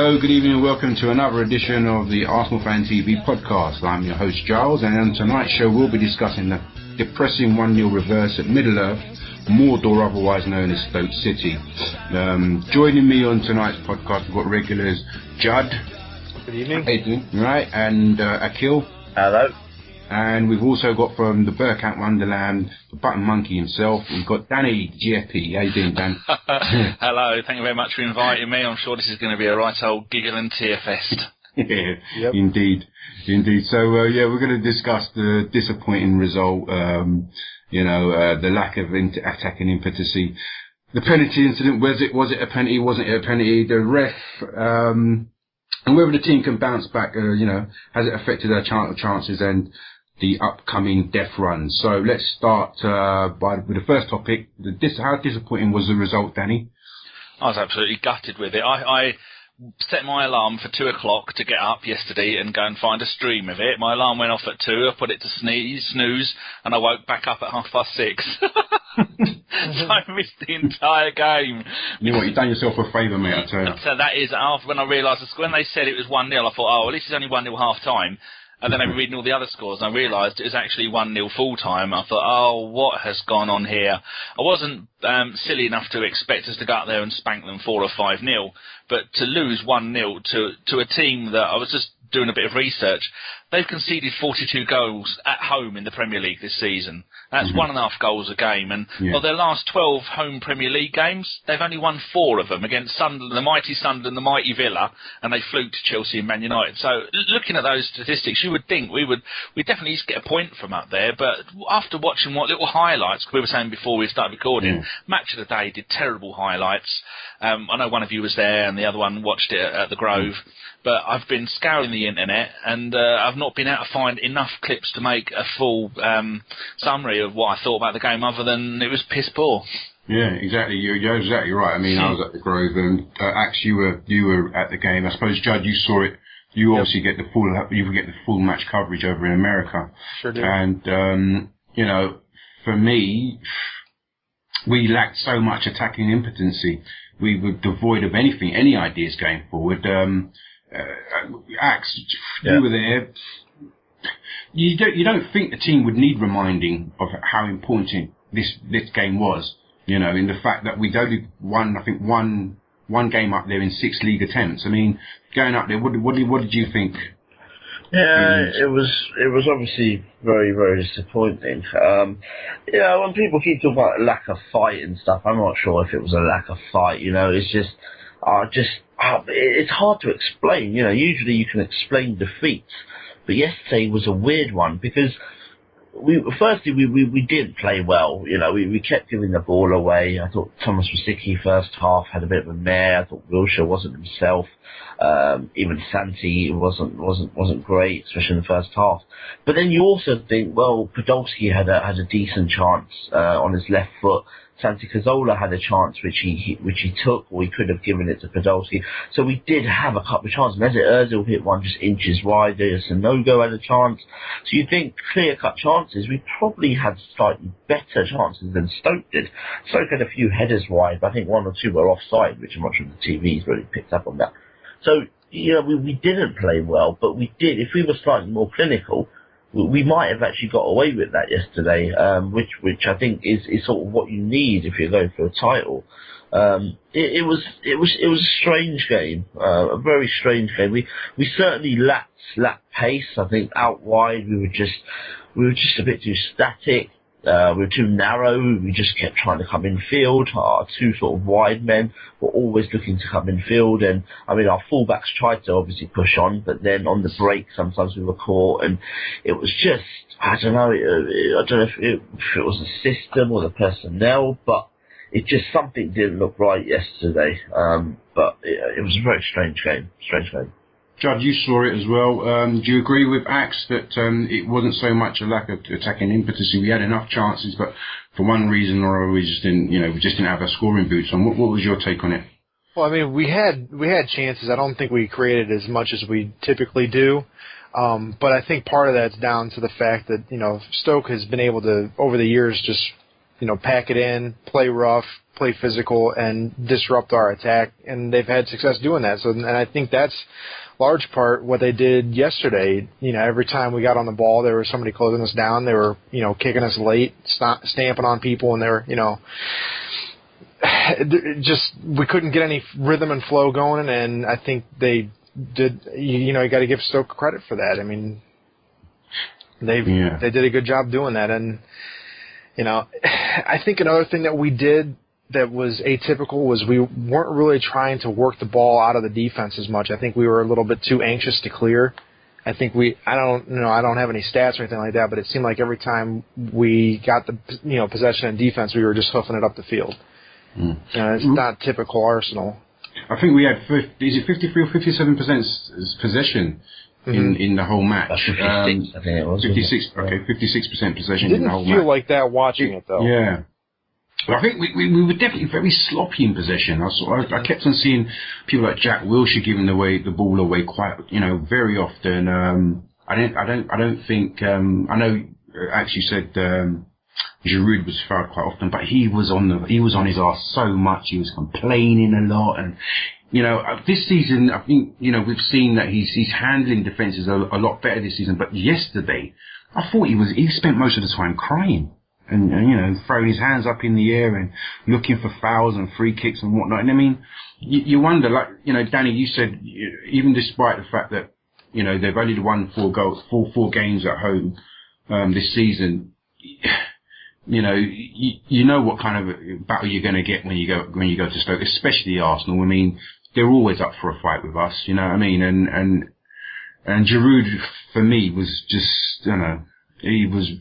Hello, good evening and welcome to another edition of the Arsenal Fan TV podcast. I'm your host Giles, and on tonight's show we'll be discussing the depressing 1-0 reverse at Middle-earth, Mordor, otherwise known as Stoke City. Joining me on tonight's podcast we've got regulars Judd. Good evening. How you doing? Right, and Akhil. Hello. And we've also got from the Bergkamp Wonderland, the button monkey himself, we've got Danny GFP. How you doing, Dan? Hello, thank you very much for inviting me. I'm sure this is going to be a right old giggle and tear fest. Yeah, yep. Indeed. So, we're going to discuss the disappointing result, the lack of attacking impetuosity. The penalty incident, was it a penalty, wasn't it a penalty? The ref, and whether the team can bounce back, has it affected their chances and the upcoming death run. So let's start with the first topic. How disappointing was the result, Danny? I was absolutely gutted with it. I set my alarm for 2 o'clock to get up yesterday and go and find a stream of it. My alarm went off at 2. I put it to snooze, and I woke back up at 6:30. So I missed the entire game. You know what? You've done yourself a favour, mate. I tell you. So that is after when I realised when they said it was 1-0. I thought, oh, well, this is only 1-0 half time. And then I was reading all the other scores, and I realised it was actually 1-0 full time. I thought, oh, what has gone on here? I wasn't silly enough to expect us to go out there and spank them 4 or 5-0, but to lose 1-0 to a team that I was just doing a bit of research. They've conceded 42 goals at home in the Premier League this season. That's 1.5 goals a game. And of their last 12 home Premier League games, they've only won 4 of them against Sunderland, the mighty Villa, and they fluked Chelsea and Man United. So looking at those statistics, you would think we'd definitely get a point from up there. But after watching what little highlights, we were saying before we started recording, Match of the Day did terrible highlights. I know one of you was there and the other one watched it at the Grove. But I've been scouring the internet, and I've not been able to find enough clips to make a full summary of what I thought about the game, other than it was piss poor. Yeah, exactly. You're exactly right. I mean, I was at the Grove, and Axe, you were at the game. I suppose, Judd, you saw it. You obviously get the full match coverage over in America. Sure do. And for me, we lacked so much attacking impotency. We were devoid of any ideas going forward. Axe, you were there. You don't think the team would need reminding of how important this game was, in the fact that we'd only won, I think, one game up there in 6 league attempts. I mean, going up there, what did you think? Yeah, it was obviously very, very disappointing. When people keep talking about lack of fight and stuff, I'm not sure if it was a lack of fight. It's just it's hard to explain. Usually you can explain defeats, but yesterday was a weird one because we didn't play well. We kept giving the ball away. I thought Thomas Wasicki first half had a bit of a mare. I thought Wilshere wasn't himself. Even Santi wasn't great, especially in the first half. But then you also think, well, Podolski had a decent chance on his left foot. Santi Cazorla had a chance which he took, or he could have given it to Podolski. So we did have a couple of chances. Mesut Ozil hit one just inches wide. Sanogo had a chance. So you think clear-cut chances. We probably had slightly better chances than Stoke did. Stoke had a few headers wide, but I think 1 or 2 were offside, which I'm not sure the TV's really picked up on that. So, we didn't play well, but we did. If we were slightly more clinical, we might have actually got away with that yesterday, which I think is sort of what you need if you're going for a title. It was a strange game, a very strange game. We certainly lacked pace. I think out wide we were just a bit too static. We were too narrow. We just kept trying to come in field. Our 2 sort of wide men were always looking to come in field, and I mean our fullbacks tried to obviously push on, but then on the break sometimes we were caught, and it was just I don't know if it was the system or the personnel, but it just something didn't look right yesterday. But it was a very strange game. Judd, you saw it as well. Do you agree with Axe that it wasn't so much a lack of attacking impetuosity? We had enough chances, but for one reason or another, we just didn't have our scoring boots on. What was your take on it? Well, I mean, we had chances. I don't think we created as much as we typically do. But I think part of that's down to the fact that Stoke has been able to over the years just pack it in, play rough, play physical, and disrupt our attack. And they've had success doing that. So, and I think that's large part what they did yesterday. Every time we got on the ball, there was somebody closing us down. They were, kicking us late, stamping on people, and they were, we couldn't get any rhythm and flow going. And I think they did. You got to give Stoke credit for that. I mean, they did a good job doing that. And I think another thing that we did that was atypical was we weren't really trying to work the ball out of the defense as much. I think we were a little bit too anxious to clear. I think I don't have any stats or anything like that, but it seemed like every time we got the possession and defense, we were just hoofing it up the field. It's not typical Arsenal. I think we had 53 or 57% possession in the whole match. 56, I think it was. 56. Okay, 56% possession in the whole match. Didn't feel like that watching it though. Yeah. Well, I think we were definitely very sloppy in possession. I kept on seeing people like Jack Wilshere giving the ball away quite, very often. I don't think. I know. Actually, said Giroud was fouled quite often, but he was on his arse so much. He was complaining a lot, and this season I think we've seen that he's handling defences a lot better this season. But yesterday, I thought he spent most of the time crying. And throwing his hands up in the air and looking for fouls and free kicks and whatnot. And I mean, you wonder, like, Danny, you said, even despite the fact that, they've only won 4 games at home, this season, you know what kind of battle you're going to get when you go to Stoke, especially Arsenal. I mean, they're always up for a fight with us, you know what I mean? And Giroud, for me, was just, he was,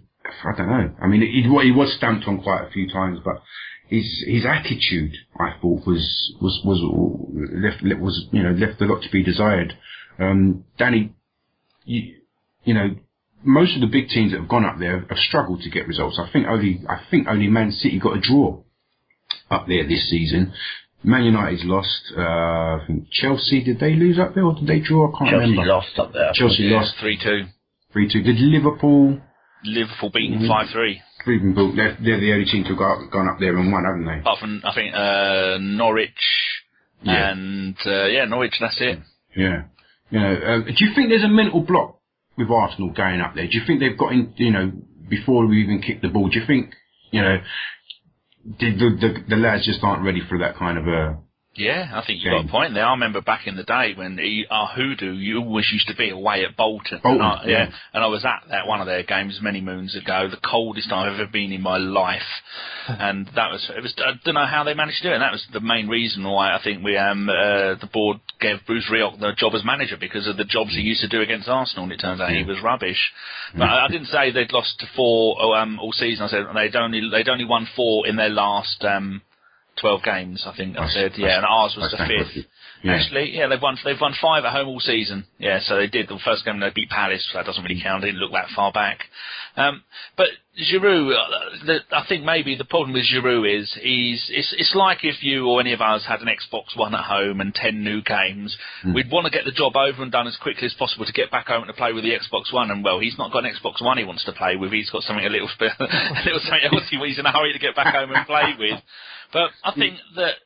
I don't know. I mean, he was stamped on quite a few times, but his attitude, I thought, was left a lot to be desired. Danny, most of the big teams that have gone up there have struggled to get results. I think only Man City got a draw up there this season. Man United's lost. I think Chelsea, did they lose up there or did they draw? I can't remember. Chelsea lost up there. Chelsea lost 3-2. 3-2. Did Liverpool beaten 5-3. They're the only team to have gone up there and won, haven't they? Apart from, I think, Norwich and, Norwich, that's it. Yeah. Do you think there's a mental block with Arsenal going up there? Do you think they've got in, before we even kick the ball, do you think, the lads just aren't ready for that kind of a... Yeah, I think you've got a point there. I remember back in the day when our hoodoo, you always used to be away at Bolton. And I was at that one of their games many moons ago, the coldest I've ever been in my life. And it was I don't know how they managed to do it. And that was the main reason why I think the board gave Bruce Rioch the job as manager, because of the jobs he used to do against Arsenal, and it turns out he was rubbish. But I didn't say they'd lost to 4 all season. I said they'd only won 4 in their last 12 games, I think I said, and ours was the 5th. Yeah. Actually, they've won 5 at home all season. Yeah, so they did. The first game they beat Palace, so that doesn't really count. They didn't look that far back. But Giroud, I think maybe the problem with Giroud is it's like if you or any of us had an Xbox One at home and 10 new games. We'd want to get the job over and done as quickly as possible to get back home to play with the Xbox One. And well, he's not got an Xbox One he wants to play with. He's got something a little something else he's in a hurry to get back home and play with. But I think that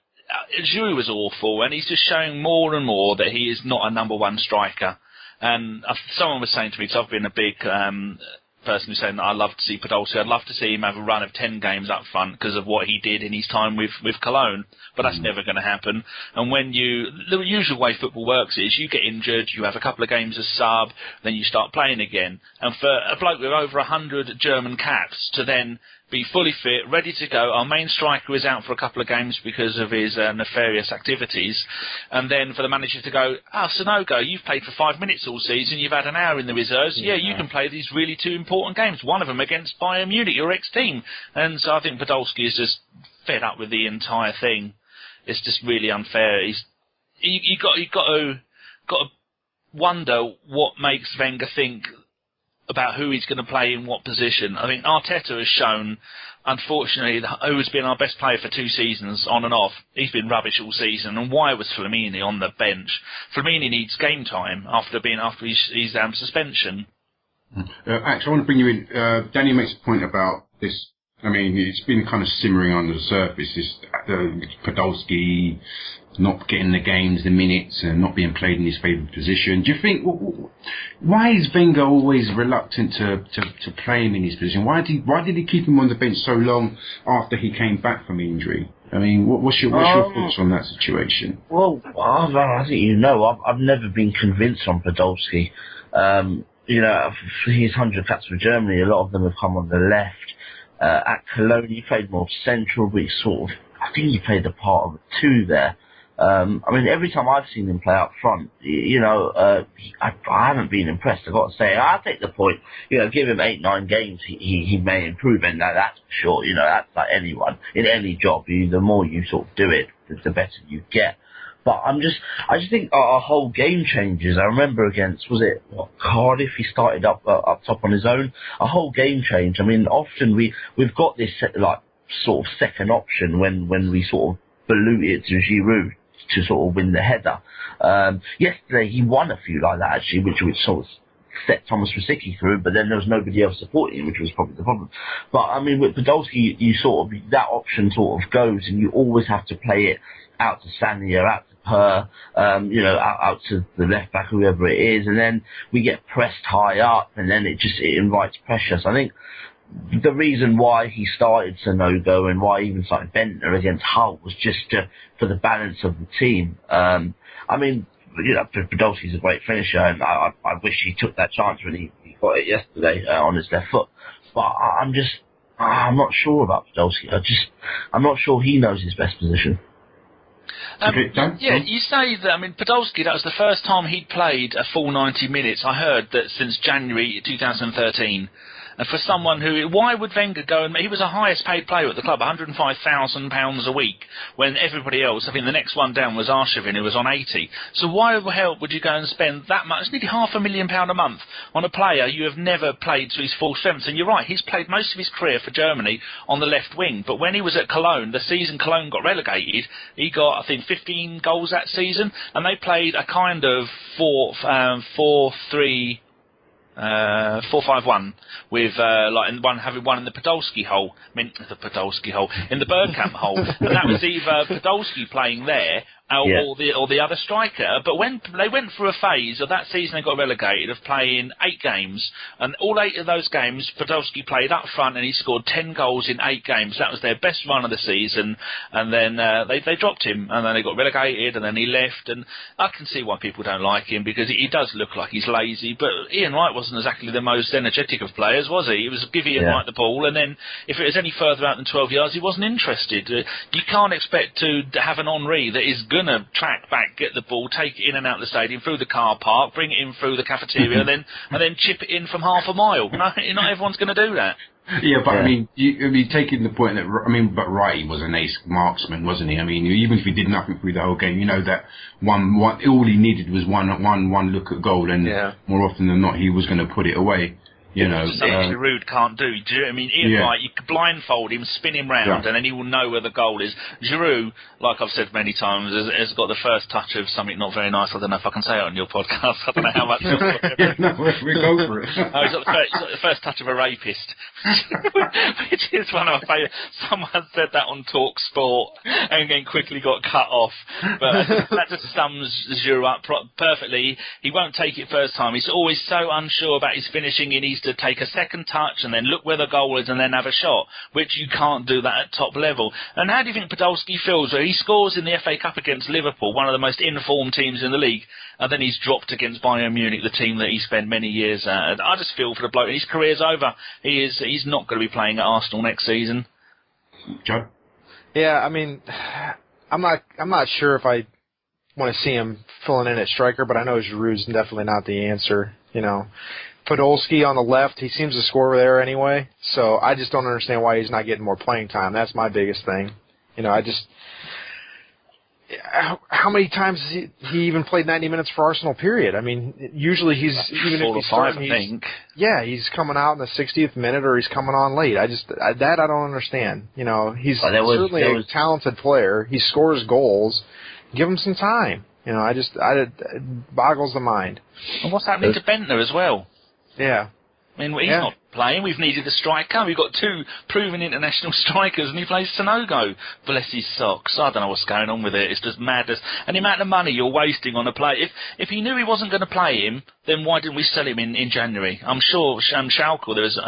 Giroud was awful, and he's just showing more and more that he is not a number 1 striker. And someone was saying to me, because I've been a big person who's saying that I love to see Podolski. I'd love to see him have a run of 10 games up front because of what he did in his time with Cologne. But that's never going to happen. And the usual way football works is you get injured, you have a couple of games as sub, then you start playing again. And for a bloke with over 100 German caps to then be fully fit, ready to go. Our main striker is out for a couple of games because of his nefarious activities. And then for the manager to go, Sonogo, you've played for 5 minutes all season, you've had an hour in the reserves. Yeah, you can play these really 2 important games, one of them against Bayern Munich, your ex-team. And so I think Podolski is just fed up with the entire thing. It's just really unfair. You got to wonder what makes Wenger think about who he's going to play in what position. I think Arteta has shown, unfortunately, who's been our best player for 2 seasons, on and off. He's been rubbish all season. And why was Flamini on the bench? Flamini needs game time after his suspension. Actually, I want to bring you in. Danny makes a point about this I mean, it's been kind of simmering under the surface. This Podolski not getting the games, the minutes, and not being played in his favourite position. Do you think, why is Wenger always reluctant to play him in his position? Why did he keep him on the bench so long after he came back from injury? I mean, what's your thoughts on that situation? Well, I think I've never been convinced on Podolski. For his 100 caps for Germany, a lot of them have come on the left. At Cologne, he played more central, but I think he played the part of a 2 there. I mean, every time I've seen him play up front, I haven't been impressed. I've got to say, I take the point. Give him 8-9 games, he may improve, and that's for sure. That's like anyone in any job. The more you sort of do it, the better you get. But I just think our whole game changes. I remember against, Cardiff, he started up top on his own. Our whole game changed. I mean, often we've got this sort of second option when we sort of balloon it to Giroud to sort of win the header. Yesterday he won a few like that actually, which sort of set Thomas Rosicky through, but then there was nobody else supporting him, which was probably the problem. But I mean, with Podolski, that option sort of goes, and you always have to play it out to Sanya, out to Per, out to the left back, whoever it is, and then we get pressed high up, and then it invites pressure. So I think the reason why he started Sanogo and why he even started Bentner against Hull was just for the balance of the team. I mean, Podolski's a great finisher, and I wish he took that chance when he got it yesterday on his left foot. But I'm not sure about Podolski. I'm not sure he knows his best position. You say that, I mean, Podolski, that was the first time he'd played a full 90 minutes, I heard, that since January 2013. And for someone why would Wenger go and, he was the highest paid player at the club, £105,000 a week, when everybody else, I think the next one down was Arshavin, who was on 80. So why the hell would you go and spend that much, nearly £500,000 a month, on a player you have never played to his full strength? And you're right, he's played most of his career for Germany on the left wing, but when he was at Cologne, the season Cologne got relegated, he got, I think, 15 goals that season, and they played a kind of 4-5-1 with having one in the Podolski hole. In the Bergkamp hole, and that was either Podolski playing there or the other striker. But when they went through a phase of that season, they got relegated, of playing 8 games, and all 8 of those games Podolski played up front, and he scored 10 goals in 8 games. That was their best run of the season, and then they dropped him, and then they got relegated, and then he left. And I can see why people don't like him, because he does look like he's lazy. But Ian Wright wasn't exactly the most energetic of players, was he? He was give Ian Wright the ball, and then if it was any further out than 12 yards, he wasn't interested. You can't expect to have an Henry that is going to track back, get the ball, take it in and out of the stadium, through the car park, bring it in through the cafeteria, and then chip it in from half a mile. No, not everyone's going to do that. Yeah, but I mean, taking the point that, but Wrighty was an ace marksman, wasn't he? I mean, even if he did nothing through the whole game, that all he needed was one look at goal, and more often than not, he was going to put it away. Something Giroud can't do. Do you know what I mean? Ian Wright, you could blindfold him, spin him round, and then he will know where the goal is. Giroud, like I've said many times, has got the first touch of something not very nice. I don't know if I can say it on your podcast. I don't know how much. We go for it. He's got the first touch of a rapist, which is one of my favourite. Someone said that on Talk Sport, and then quickly got cut off. But that just sums Giroud up perfectly. He won't take it first time. He's always so unsure about his finishing. He needs to take a second touch and then look where the goal is and then have a shot, which you can't do that at top level. And how do you think Podolski feels where he scores in the FA Cup against Liverpool, one of the most informed teams in the league, and then he's dropped against Bayern Munich, the team that he spent many years at? I just feel for the bloke. His career's over. He's not going to be playing at Arsenal next season. Judd? Yeah, I mean, I'm not sure if I want to see him filling in at striker, but I know Giroud's definitely not the answer. Podolski on the left, he seems to score there anyway, so I just don't understand why he's not getting more playing time. That's my biggest thing. How many times has he even played 90 minutes for Arsenal, period? I mean, usually he's, even if he's starting, he's coming out in the 60th minute or he's coming on late. I don't understand. He's certainly a talented player. He scores goals. Give him some time. It boggles the mind. And what's happening to Bentner as well? Yeah. I mean, he's not playing. We've needed a striker. We've got 2 proven international strikers, and he plays Sanogo. Bless his socks. I don't know what's going on with it. It's just madness. And the amount of money you're wasting on a player. If he knew he wasn't going to play him, then why didn't we sell him in January? I'm sure Schalke, there was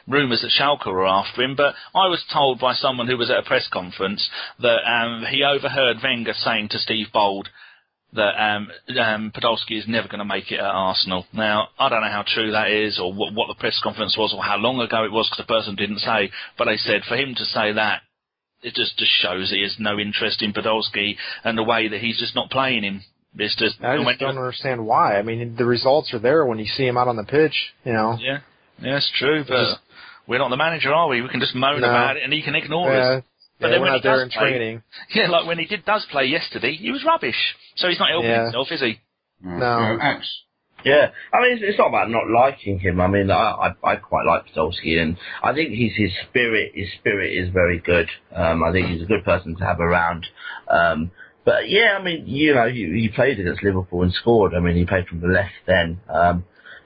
rumours that Schalke were after him, but I was told by someone who was at a press conference that he overheard Wenger saying to Steve Bold that Podolski is never going to make it at Arsenal. Now, I don't know how true that is, or what the press conference was, or how long ago it was, because the person didn't say, but they said for him to say that, it just shows he has no interest in Podolski and the way that he's just not playing him. It's just, I just don't understand why. I mean, the results are there when you see him out on the pitch, you know. Yeah, it's true, but we're not the manager, are we? We can just moan about it and he can ignore us. But then when he does play, training. Yeah, like when he does play yesterday, he was rubbish. So he's not helping himself, is he? No. Yeah, I mean, it's not about not liking him. I mean, I quite like Podolski, and I think his spirit is very good. I think he's a good person to have around. But yeah, I mean, you know, he played against Liverpool and scored. I mean, he played from the left then.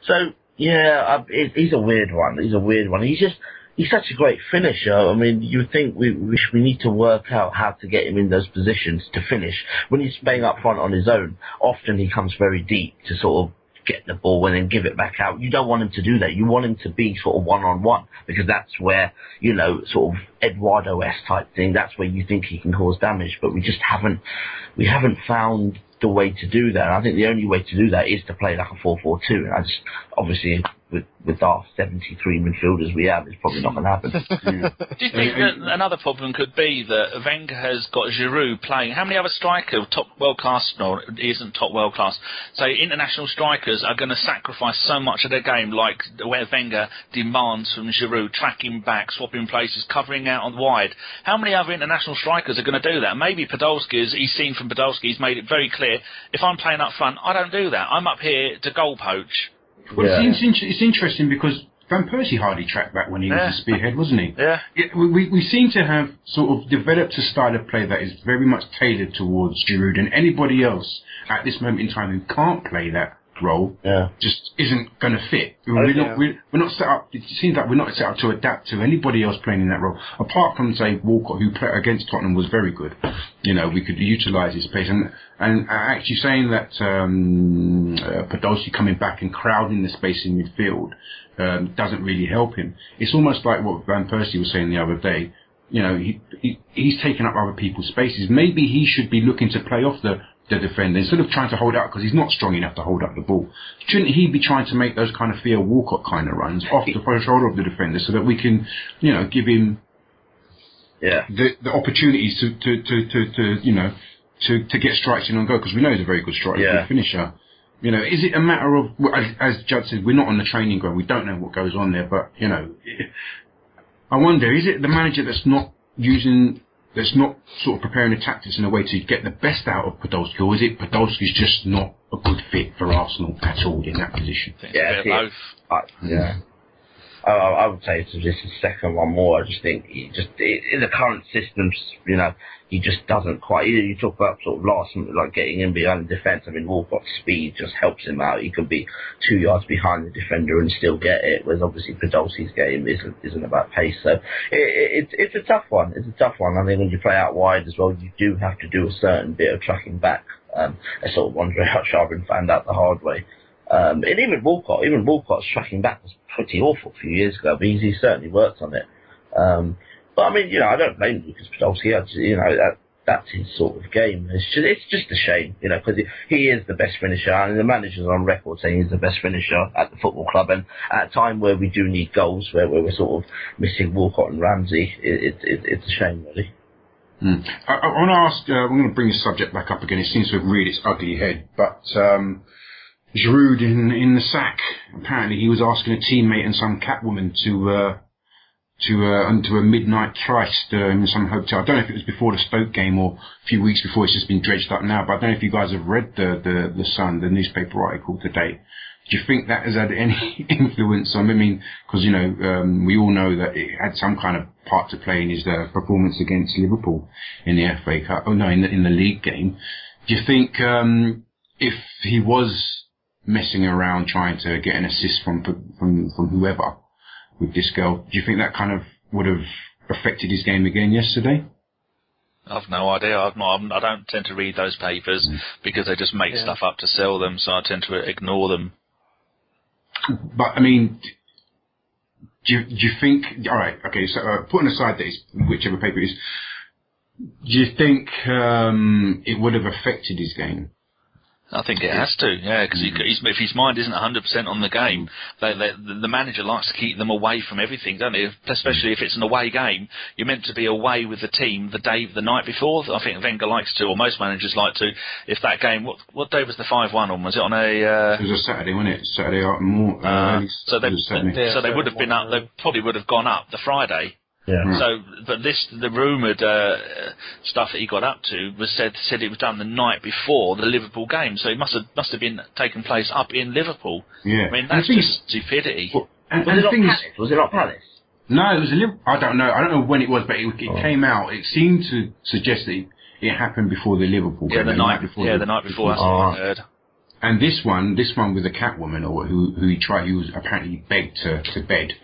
So yeah, he's a weird one. He's such a great finisher. I mean, you think we need to work out how to get him in those positions to finish. When he's playing up front on his own, often he comes very deep to sort of get the ball and then give it back out. You don't want him to do that. You want him to be sort of one-on-one, because that's where, you know, sort of Eduardo-esque type thing, that's where you think he can cause damage. But we haven't found the way to do that. And I think the only way to do that is to play like a 4-4-2. And I just, obviously, with our 73 midfielders we have, it's probably not going to happen. Do you think that another problem could be that Wenger has got Giroud playing? How many other strikers, top world class, no, he isn't top world class, so international strikers are going to sacrifice so much of their game, like where Wenger demands from Giroud, tracking back, swapping places, covering out on wide? How many other international strikers are going to do that? Maybe Podolski, he's seen from Podolski, he's made it very clear, if I'm playing up front, I don't do that. I'm up here to goal poach. Well, it's interesting because Van Persie hardly tracked back when he was a spearhead, wasn't he? Yeah. We seem to have sort of developed a style of play that is very much tailored towards Giroud, and anybody else at this moment in time who can't play that role just isn't going to fit. We're not set up. It seems like we're not set up to adapt to anybody else playing in that role, apart from, say, Walcott, who played against Tottenham, was very good. You know, we could utilise his pace, and actually saying that Podolski coming back and crowding the space in midfield doesn't really help him. It's almost like what Van Persie was saying the other day. You know, he's taking up other people's spaces. Maybe he should be looking to play off the defender instead of trying to hold out, because he's not strong enough to hold up the ball. Shouldn't he be trying to make those kind of Theo Walcott kind of runs off the shoulder of the defender, so that we can, you know, give him the opportunities to get strikes in on goal, because we know he's a very good striker, good finisher. You know, is it a matter of, as Judd said, we're not on the training ground, we don't know what goes on there, but, you know, I wonder, is it the manager that's not sort of preparing the tactics in a way to get the best out of Podolski, or is it Podolski's just not a good fit for Arsenal at all in that position? Both. I would say it's just the second one more. I just think in the current systems, you know, he just doesn't quite. You talk about sort of last, like getting in behind the defence. I mean, Walcott's speed just helps him out. He could be 2 yards behind the defender and still get it. Whereas obviously Podolski's game isn't about pace. So it's a tough one. It's a tough one. I think when you play out wide as well, you do have to do a certain bit of tracking back. As sort of Andre Hutchinson found out the hard way. And even Walcott's tracking back was pretty awful a few years ago, but he certainly worked on it. But I mean, you know, I don't blame Lucas Podolski. You know, that's his sort of game. It's just a shame, you know, because he is the best finisher, and the manager's on record saying he's the best finisher at the football club. And at a time where we do need goals, where we're sort of missing Walcott and Ramsey, it's a shame, really. I want to ask. I'm going to bring this subject back up again. It seems to have reared its ugly head, but. Giroud in the sack. Apparently, he was asking a teammate and some Catwoman onto a midnight tryst in some hotel. I don't know if it was before the Stoke game or a few weeks before. It's just been dredged up now. But I don't know if you guys have read the Sun, the newspaper article today. Do you think that has had any influence on? I mean, because you know we all know that it had some kind of part to play in his performance against Liverpool in the FA Cup. Oh no, in the league game. Do you think if he was messing around trying to get an assist from whoever with this girl. Do you think that kind of would have affected his game again yesterday? I've no idea. I don't tend to read those papers because they just make stuff up to sell them, so I tend to ignore them. But I mean, do you think? All right, okay. So putting aside that, whichever paper it is, do you think it would have affected his game? I think it has to, yeah, because if his mind isn't 100% on the game, the manager likes to keep them away from everything, don't he? Especially if it's an away game. You're meant to be away with the team the night before. I think Wenger likes to, or most managers like to. If that game, what day was the 5-1 on? Was it on a? It was a Saturday, wasn't it? Saturday more. So they would have been up. They probably would have gone up the Friday. Yeah. So, but the rumoured stuff that he got up to was said it was done the night before the Liverpool game. So it must have been taking place up in Liverpool. Yeah. I mean, that's just stupidity. Was it not Palace? No, it was a Liverpool. I don't know when it was, but it came out. It seemed to suggest that it happened before the Liverpool game. The night before. Yeah, the night before. That's what I heard. And this one with the Catwoman, or who he was apparently begged to bed.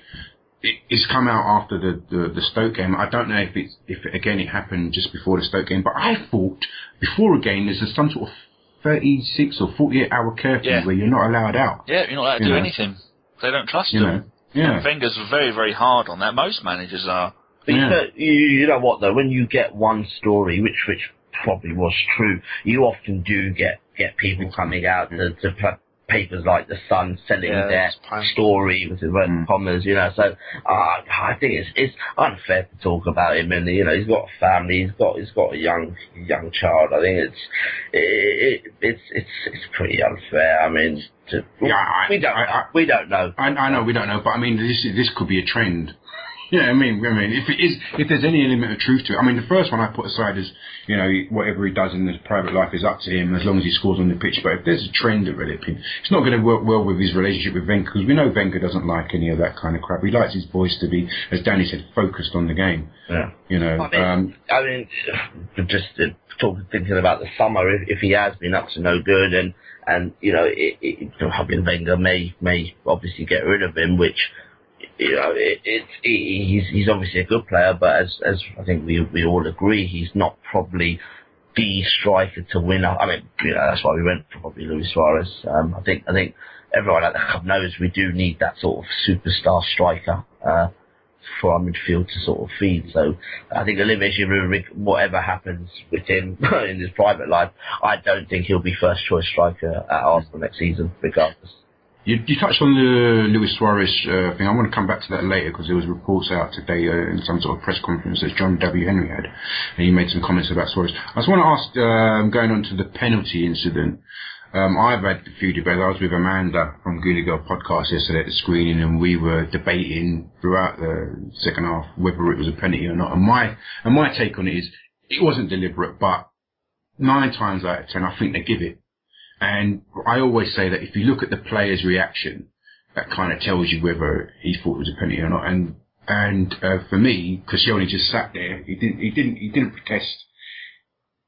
It's come out after the Stoke game. I don't know if it happened just before the Stoke game, but I thought before a game there's some sort of 36 or 48 hour curfew where you're not allowed out. Yeah, you're not allowed to do anything. They don't trust you. Yeah. Wenger's very, very hard on that. Most managers are. But you know what though, when you get one story, which probably was true, you often do get people coming out to papers like The Sun selling their story with the commas, So I think it's unfair to talk about him, and he's got a family, he's got a young child. I think it's pretty unfair. I mean, we don't know. I know we don't know, but I mean this could be a trend. Yeah, I mean, if there's any element of truth to it. I mean, the first one I put aside is, whatever he does in his private life is up to him as long as he scores on the pitch. But if there's a trend of it, it's not going to work well with his relationship with Wenger, because we know Wenger doesn't like any of that kind of crap. He likes his boys to be, as Danny said, focused on the game. Yeah. I mean, just thinking about the summer, if he has been up to no good, and Wenger may obviously get rid of him, which. He's obviously a good player, but as I think we all agree, he's not probably the striker to win. I mean, that's why we went for probably Luis Suarez. I think everyone at the club knows we do need that sort of superstar striker for our midfield to sort of feed. So I think Olivier Giroud, whatever happens with him in his private life, I don't think he'll be first choice striker at Arsenal next season, regardless. You touched on the Luis Suarez thing. I want to come back to that later, because there was reports out today in some sort of press conference that John W. Henry had, and he made some comments about Suarez. I just want to ask, going on to the penalty incident, I've had a few debates. I was with Amanda from Goonie Girl podcast yesterday at the screening, and we were debating throughout the second half whether it was a penalty or not. And my take on it is, it wasn't deliberate, but 9 times out of 10, I think they give it. And I always say that if you look at the player's reaction, that kind of tells you whether he thought it was a penalty or not. And for me, Koscielny just sat there. He didn't protest.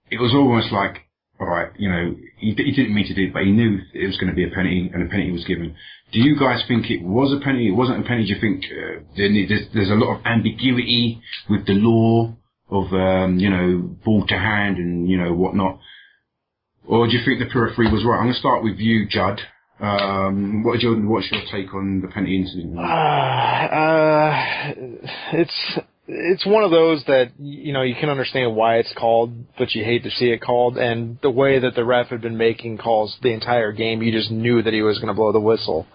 It was almost like, all right, he didn't mean to do it, but he knew it was going to be a penalty, and a penalty was given. Do you guys think it was a penalty? It wasn't a penalty. Do you think there's a lot of ambiguity with the law of ball to hand and whatnot? Or do you think the referee was right? I'm going to start with you, Judd. What's your take on the penalty incident? It's one of those that you can understand why it's called, but you hate to see it called. And the way that the ref had been making calls the entire game, you just knew that he was going to blow the whistle.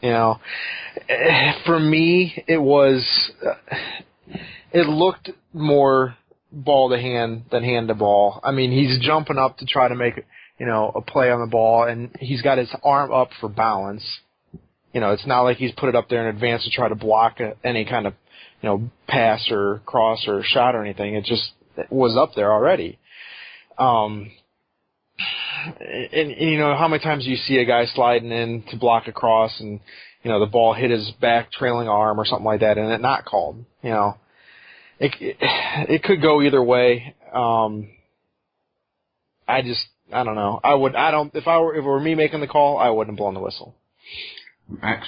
For me, it looked more ball to hand than hand to ball. I mean, he's jumping up to try to make a play on the ball, and he's got his arm up for balance. It's not like he's put it up there in advance to try to block any kind of pass or cross or shot or anything. It was up there already. And how many times do you see a guy sliding in to block a cross, and the ball hit his back trailing arm or something like that, and it not called. It could go either way. I don't know. If it were me making the call, I wouldn't blow on the whistle. Max?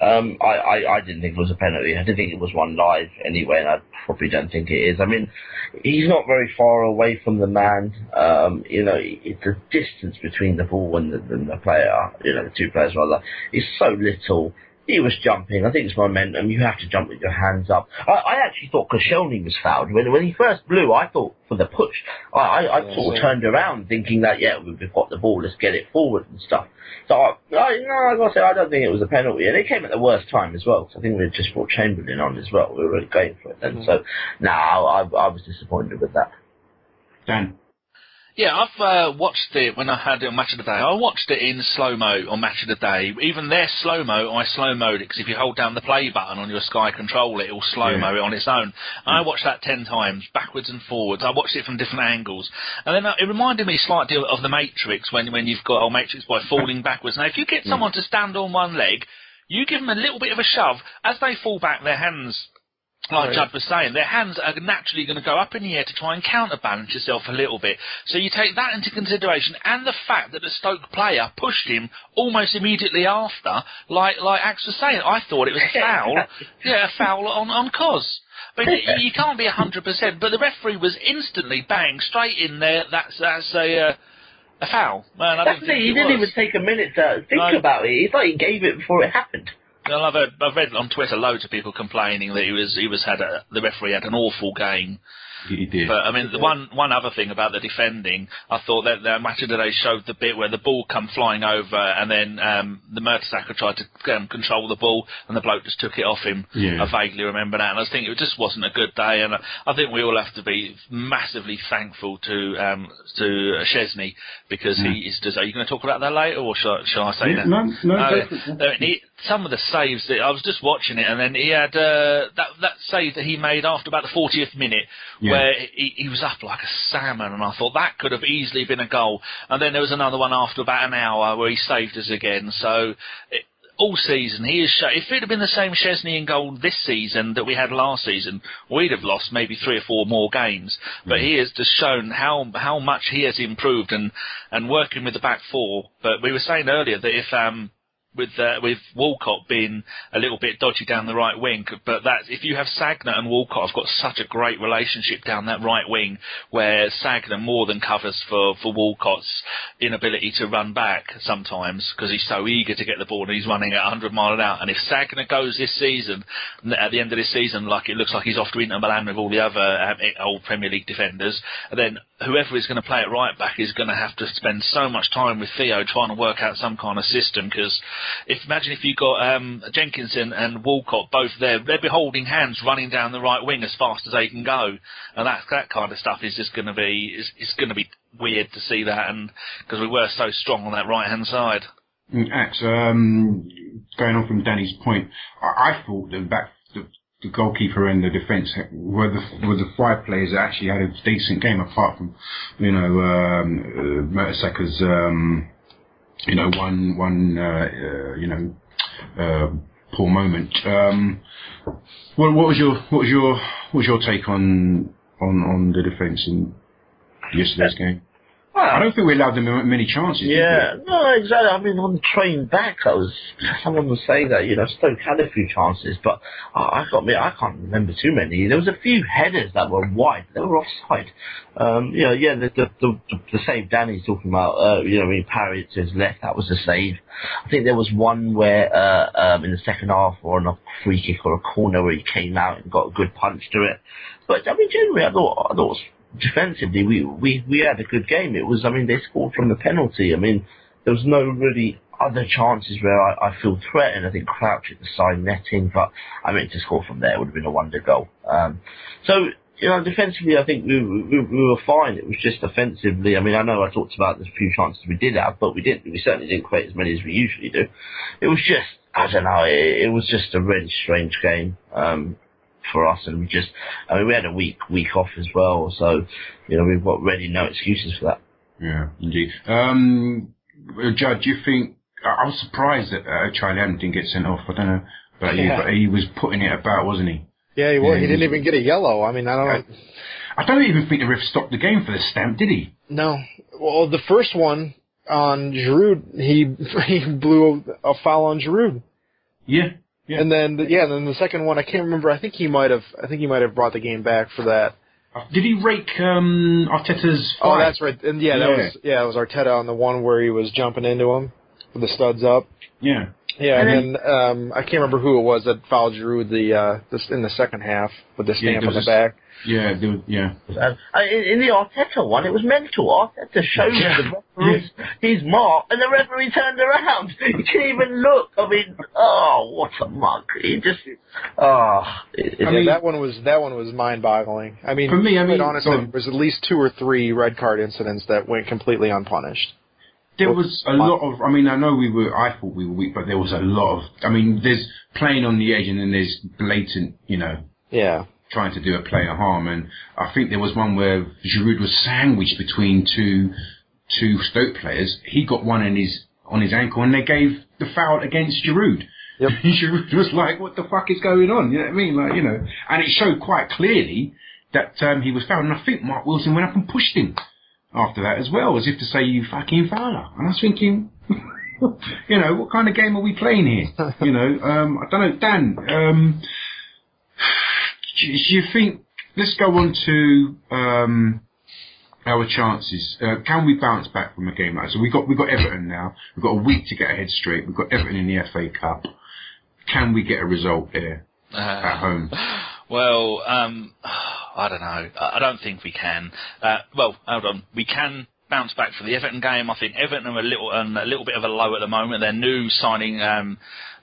I didn't think it was a penalty. I didn't think it was one live anyway, and I probably don't think it is. I mean, he's not very far away from the man. It's the distance between the ball and the player, the two players rather, is so little. He was jumping. I think it's momentum. You have to jump with your hands up. I actually thought Koscielny was fouled. When he first blew, I thought for the push. I sort of turned around thinking that, we've got the ball, let's get it forward and stuff. So, I got to say, I don't think it was a penalty. And it came at the worst time as well. So I think we just brought Chamberlain on as well. We were really going for it then. Mm-hmm. So, I was disappointed with that. Dan? Yeah, I've watched it when I had it on Match of the Day. I watched it in slow-mo on Match of the Day. Even their slow-mo, I slow-moed it, because if you hold down the play button on your Sky controller, it will slow-mo it on its own. And I watched that 10 times, backwards and forwards. I watched it from different angles. And then it reminded me slightly of The Matrix, when you've got Matrix by falling backwards. Now, if you get someone to stand on one leg, you give them a little bit of a shove. As they fall back, their hands... Like Judd was saying, their hands are naturally going to go up in the air to try and counterbalance yourself a little bit. So you take that into consideration, and the fact that the Stoke player pushed him almost immediately after, like Axe was saying. I thought it was a foul. A foul on Cos. But you can't be 100%. But the referee was instantly bang straight in there. That's a foul. Man, He didn't even take a minute to think about it. It's like he gave it before it happened. Well, I've read on Twitter loads of people complaining that the referee had an awful game. He did. But I mean, the one other thing about the defending, I thought that the Match of the Day showed the bit where the ball come flying over, and then the Mertesacker tried to control the ball, and the bloke just took it off him. Yeah. I vaguely remember that, and I think it just wasn't a good day. And I think we all have to be massively thankful to Szczesny, because he is. Are you going to talk about that later, or shall I say that? No. Some of the saves that I was just watching it, and then he had that save that he made after about the 40th minute, where he was up like a salmon, and I thought that could have easily been a goal. And then there was another one after about an hour where he saved us again. So all season he is. If it had been the same Szczesny in goal this season that we had last season, we'd have lost maybe 3 or 4 more games. But he has just shown how much he has improved and working with the back four. But we were saying earlier that if with Walcott being a little bit dodgy down the right wing, but that if you have Sagna and Walcott have got such a great relationship down that right wing, where Sagna more than covers for Walcott's inability to run back sometimes, because he's so eager to get the ball and he's running at 100 miles an hour. And if Sagna goes this season, at the end of this season, like it looks like he's off to Inter Milan with all the other old Premier League defenders, then whoever is going to play at right back is going to have to spend so much time with Theo trying to work out some kind of system, because imagine if you got Jenkinson and Walcott both there, they'd be holding hands running down the right wing as fast as they can go, and that kind of stuff is just going to be it's going to be weird to see that, and because we were so strong on that right hand side. Ax, going on from Danny's point, I thought that the goalkeeper and the defence were the 5 players that actually had a decent game, apart from Mertesacker's poor moment. What was your take on the defence in yesterday's game? I don't think we allowed them many chances. Yeah, no, exactly. I mean, on the train back, someone was saying that Stoke had a few chances, but I can't remember too many. There was a few headers that were wide; they were offside. The save Danny's talking about. He parried to his left. That was a save. I think there was one where in the second half, or on a free kick or a corner, where he came out and got a good punch to it. But I mean, generally, I thought it was. Defensively, we had a good game. It was, they scored from the penalty. There was no really other chances where I feel threatened. I think Crouch at the side netting, but to score from there would have been a wonder goal. Defensively, I think we were fine. It was just offensively. I know I talked about the few chances we did have, but we certainly didn't create as many as we usually do. It was just, I don't know, it was just a really strange game. For us, and we had a week off as well, so we've got really no excuses for that. Yeah, indeed. Judd, do you think? I was surprised that Charlie Adam didn't get sent off. I don't know, but he was putting it about, wasn't he? Yeah, he was. He didn't even get a yellow. I don't know. I don't even think the ref stopped the game for the stamp, did he? No. Well, the first one on Giroud, he blew a foul on Giroud. Yeah. Yeah. And then the second one, I can't remember. I think he might have brought the game back for that. Did he rake Arteta's fight? Oh, that's right. And it was Arteta on the one where he was jumping into him with the studs up. Yeah. Yeah, and then I can't remember who it was that fouled Giroud in the second half with the stamp on the back. Yeah, in the Arteta one, it was mental. Arteta showed the referee his mark, and the referee turned around. He couldn't even look. I mean, what a mug! He just, that one was mind-boggling. I mean, for me, quite honestly, there was at least 2 or 3 red card incidents that went completely unpunished. There was a lot of. I mean, I thought we were weak, but there was a lot of. I mean, there's playing on the edge, and then there's blatant, trying to do a player harm, and I think there was one where Giroud was sandwiched between two Stoke players. He got one on his ankle, and they gave the foul against Giroud. Yep. Giroud was like, "What the fuck is going on?" You know what I mean? And it showed quite clearly that he was fouled, and I think Mark Wilson went up and pushed him after that as well, as if to say, "You fucking fouler." And I was thinking, what kind of game are we playing here? I don't know, Dan. Do you think, let's go on to our chances. Can we bounce back from a game like that? So we've got Everton now. We've got a week to get our head straight. We've got Everton in the FA Cup. Can we get a result here at home? Well, I don't know. I don't think we can. Hold on. We can bounce back for the Everton game. I think Everton are a little bit of a low at the moment. Their new signing,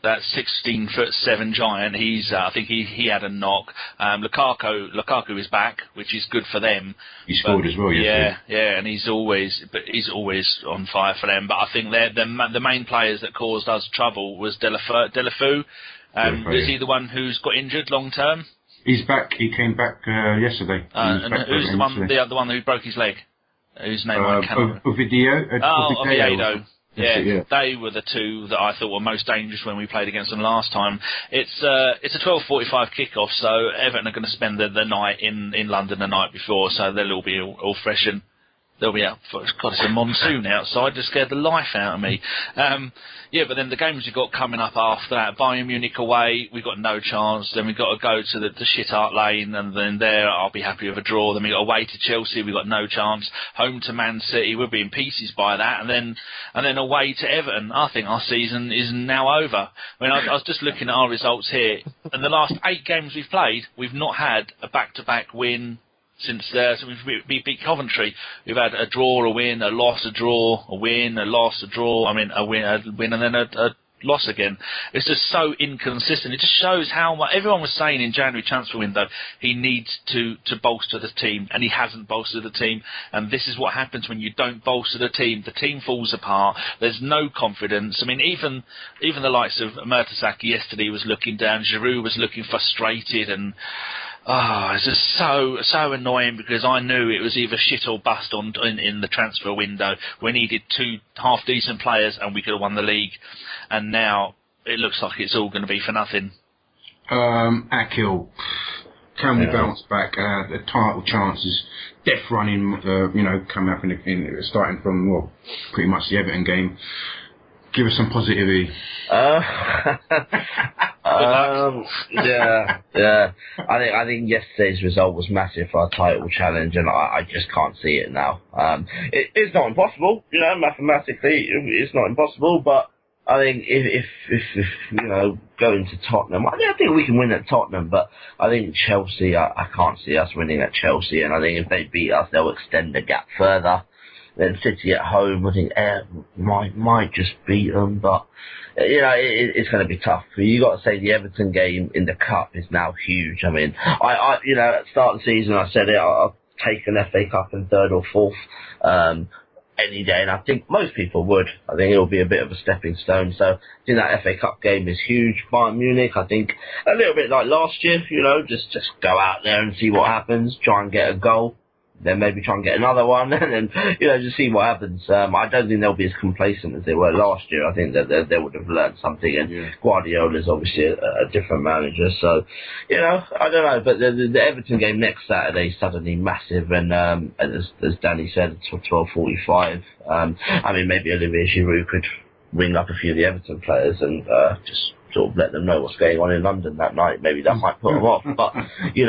that 16'7" giant, I think he had a knock. Lukaku is back, which is good for them. He scored as well, yeah, and he's always on fire for them. But I think the main players that caused us trouble was Delafeu. Is he the one who's got injured long term? He's back. He came back yesterday. And who's the other one who broke his leg? Whose name I cannot. Oviedo. Yeah, they were the 2 that I thought were most dangerous when we played against them last time. It's a 12:45 kickoff, so Everton are going to spend the night in London the night before, so they'll all be all fresh and they'll be out. God, it's a monsoon outside. Just scared the life out of me. But then the games we've got coming up after that, Bayern Munich away, we've got no chance. Then we've got to go to the shit art lane, and then there I'll be happy with a draw. Then we've got away to Chelsea, we've got no chance. Home to Man City, we'll be in pieces by that. And then away to Everton. I think our season is now over. I mean, I was just looking at our results here. In the last 8 games we've played, we've not had a back-to-back win since we beat Coventry. We've had a draw, a win, a loss, a draw, a win, a loss, a draw. I mean, a win, and then a loss again. It's just so inconsistent. It just shows how much everyone was saying in January transfer window he needs to bolster the team, and he hasn't bolstered the team. And this is what happens when you don't bolster the team. The team falls apart. There's no confidence. I mean, even the likes of Mertesacker yesterday was looking down. Giroud was looking frustrated, and it's just so annoying, because I knew it was either shit or bust in the transfer window. We needed 2 half-decent players and we could have won the league. And now it looks like it's all going to be for nothing. Akhil, can we bounce back? The title chances, death running, coming up starting from, pretty much the Everton game. Give us some positivity. I think yesterday's result was massive for our title challenge, and I just can't see it now. It's not impossible, mathematically it's not impossible, but I think if going to Tottenham, I think we can win at Tottenham, but I think Chelsea, I can't see us winning at Chelsea, and I think if they beat us, they'll extend the gap further. Then City at home, I think might just beat them, but it's going to be tough. You got to say the Everton game in the cup is now huge. I mean, I at the start of the season I said I'll take an FA Cup in 3rd or 4th any day, and I think most people would. I think it'll be a bit of a stepping stone. So I think that FA Cup game is huge. Bayern Munich, I think a little bit like last year. Just go out there and see what happens. Try and get a goal. then maybe try and get another one, and then, just see what happens. I don't think they'll be as complacent as they were last year. I think that they would have learned something, and Guardiola's obviously a different manager, so, I don't know, but the Everton game next Saturday is suddenly massive, and as Danny said, it's 12:45. I mean, maybe Olivier Giroud could ring up a few of the Everton players and just sort of let them know what's going on in London that night. Maybe that might put them off. But is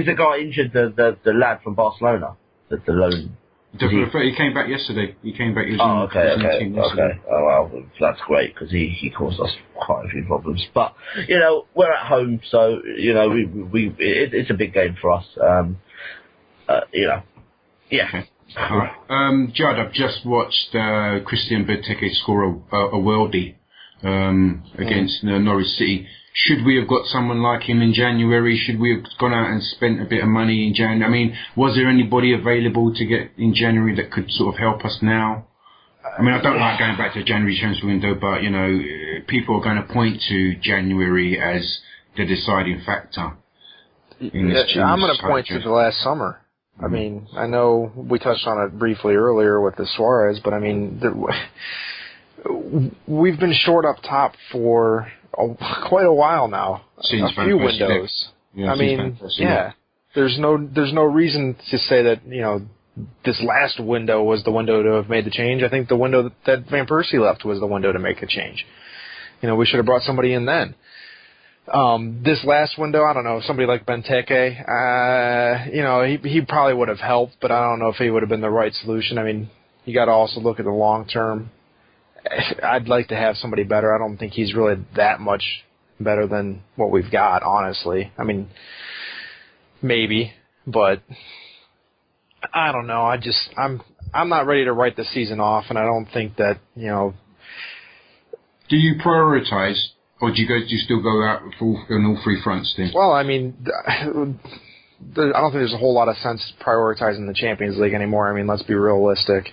the guy injured? The lad from Barcelona, the loan. He came back yesterday. He came back. Okay. Oh well, that's great because he caused us quite a few problems. But we're at home, so it's a big game for us. Yeah. Okay. All right. Judd, I've just watched Christian Benteke score a worldie against Norwich City. Should we have got someone like him in January? Should we have gone out and spent a bit of money in January? I mean, was there anybody available to get in January that could sort of help us now? I mean, I don't like going back to January transfer window, but, people are going to point to January as the deciding factor. I'm going to point to the last summer. I mean, I know we touched on it briefly earlier with the Suarez, but I mean, we've been short up top for quite a while now. Since a few windows. Yeah, I mean, there's no reason to say that this last window was the window to have made the change. I think the window that Van Persie left was the window to make a change. We should have brought somebody in then. This last window, I don't know, somebody like Benteke, he probably would have helped, but I don't know if he would have been the right solution. I mean, you got to also look at the long term. I'd like to have somebody better. I don't think he's really that much better than what we've got, honestly. I mean, maybe, but I don't know. I'm not ready to write the season off, and I don't think that, Do you prioritize? Or do you still go out on all three fronts then? Well, I mean, I don't think there's a whole lot of sense prioritizing the Champions League anymore. I mean, let's be realistic.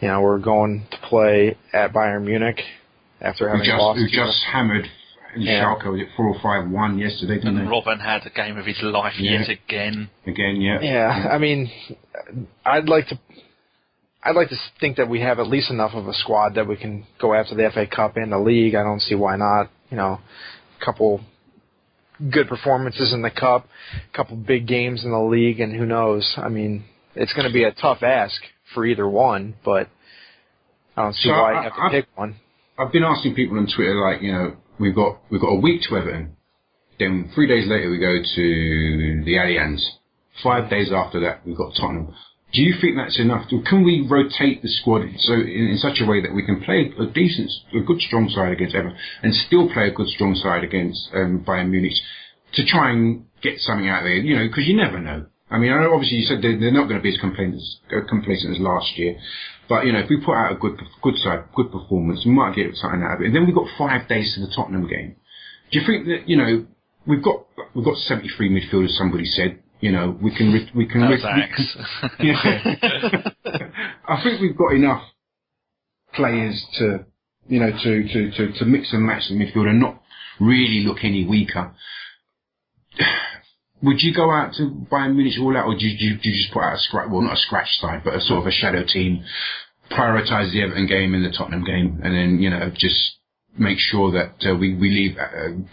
We're going to play at Bayern Munich after having lost. Who just hammered Schalke with 4-5-1 yesterday, didn't they? Robin had a game of his life yet again. Yeah, I mean, I'd like to think that we have at least enough of a squad that we can go after the FA Cup and the league. I don't see why not. A couple good performances in the Cup, a couple big games in the league, and who knows? I mean, it's going to be a tough ask for either one, but I don't see why you have to pick one. I've been asking people on Twitter, like, we've got a week to Everton, then 3 days later we go to the Allianz. 5 days after that we've got Tottenham. Do you think that's enough? Can we rotate the squad in such a way that we can play a good strong side against Everton and still play a good strong side against Bayern Munich to try and get something out of there? Because you never know. I mean, I know obviously you said they're not going to be as complacent as last year, but if we put out a good performance, we might get something out of it. And then we've got 5 days to the Tottenham game. Do you think that we've got 73 midfielders? Somebody said. We can. Thanks. I think we've got enough players to mix and match the midfield and not really look any weaker. Would you go out to Bayern Munich all out, or do you just put out a scratch? Well, not a scratch side, but a sort of a shadow team. Prioritise the Everton game and the Tottenham game, and then just make sure that we leave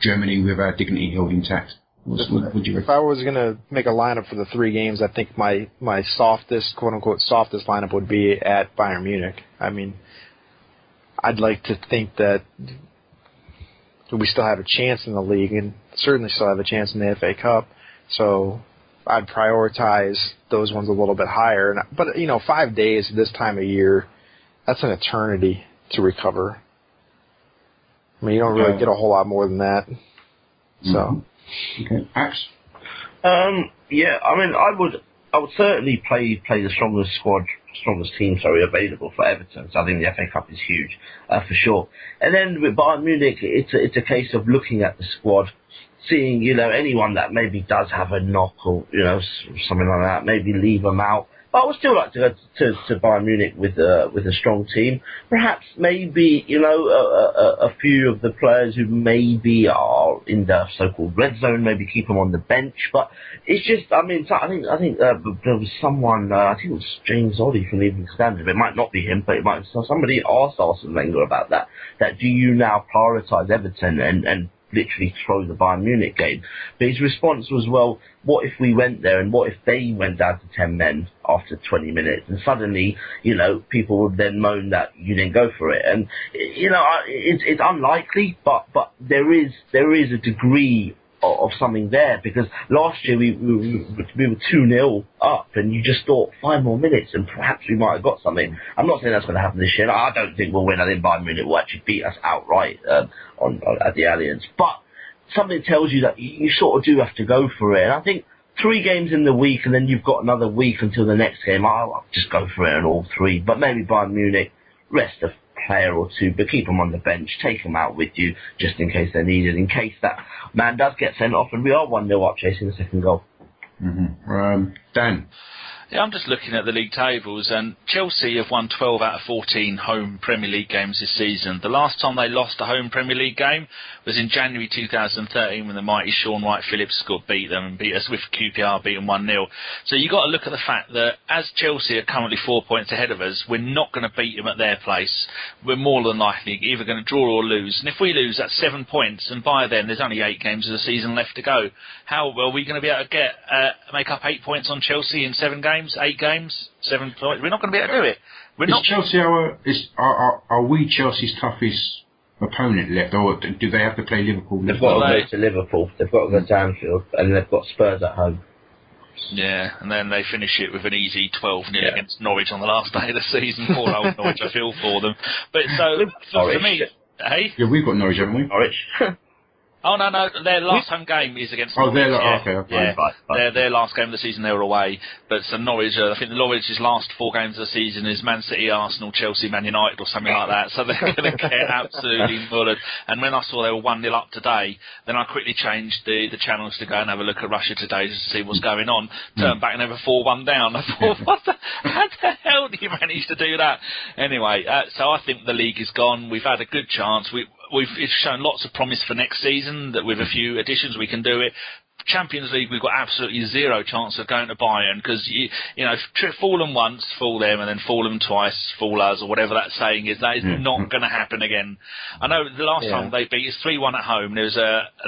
Germany with our dignity held intact. If I was going to make a lineup for the 3 games, I think my softest, quote-unquote, softest lineup would be at Bayern Munich. I mean, I'd like to think that we still have a chance in the league and certainly still have a chance in the FA Cup. So I'd prioritize those ones a little bit higher. But, 5 days this time of year, that's an eternity to recover. I mean, you don't really get a whole lot more than that. So... Okay, Axe? Yeah, I mean, I would certainly play the strongest team available for Everton. So I think the FA Cup is huge, for sure. And then with Bayern Munich, it's a case of looking at the squad, seeing anyone that maybe does have a knock or something like that, maybe leave them out. I would still like to go to Bayern Munich with a strong team. Perhaps maybe, you know, a few of the players who maybe are in the so-called red zone, maybe keep them on the bench. But it's just, I mean, I think there was someone, I think it was James Oddie from the Evening Standard. It might not be him, but it might. So somebody asked Arsene Wenger about that. That do you now prioritise Everton and literally throw the Bayern Munich game? But his response was, well, what if we went there and what if they went down to 10 men after 20 minutes and suddenly, you know, people would then moan that you didn't go for it. And, you know, it's unlikely, but there is a degree of something there, because last year we were 2-0 up and you just thought 5 more minutes and perhaps we might have got something. I'm not saying that's going to happen this year. I don't think we'll win. I think Bayern Munich will actually beat us outright at the Allianz. But something tells you that you sort of do have to go for it. And I think 3 games in the week and then you've got another week until the next game. I'll just go for it in all 3. But maybe Bayern Munich, rest of player or 2, but keep them on the bench, take them out with you just in case they're needed, in case that man does get sent off and we are 1-0 up chasing the second goal. Dan? Yeah, I'm just looking at the league tables, and Chelsea have won 12 out of 14 home Premier League games this season. The last time they lost a home Premier League game was in January 2013 when the mighty Sean Wright-Phillips beat them and beat us with QPR, beat them 1-0. So you've got to look at the fact that as Chelsea are currently 4 points ahead of us, we're not going to beat them at their place. We're more than likely either going to draw or lose. And if we lose, that's 7 points, and by then there's only 8 games of the season left to go. How are we going to be able to make up 8 points on Chelsea in 7 games? 8 games, 7 points. We're not going to be able to do it. Are we Chelsea's toughest opponent left, or do they have to play Liverpool? They've got to go to Liverpool. They've got to go to Anfield, and they've got Spurs at home. Yeah, and then they finish it with an easy 12-0 against Norwich on the last day of the season. Poor old Norwich, I feel for them. But so for me, hey, yeah, we've got Norwich, haven't we? Norwich. Oh, no, their last home game is against Norwich. Okay. Yeah, right. Their last game of the season, they were away. But so Norwich, I think Norwich's last 4 games of the season is Man City, Arsenal, Chelsea, Man United or something like that. So they're going to get absolutely mullered. And when I saw they were 1-0 up today, then I quickly changed the channels to go and have a look at Russia Today just to see what's going on. Turned back and they were 4-1 down. I thought, how the hell did you manage to do that? Anyway, so I think the league is gone. We've had a good chance. We've shown lots of promise for next season, that with a few additions we can do it. Champions League, we've got absolutely zero chance of going to Bayern, because you know, fool them once, fool them, and then fool them twice, fool us, or whatever that saying is. That is not going to happen again. I know the last time they beat us 3-1 at home,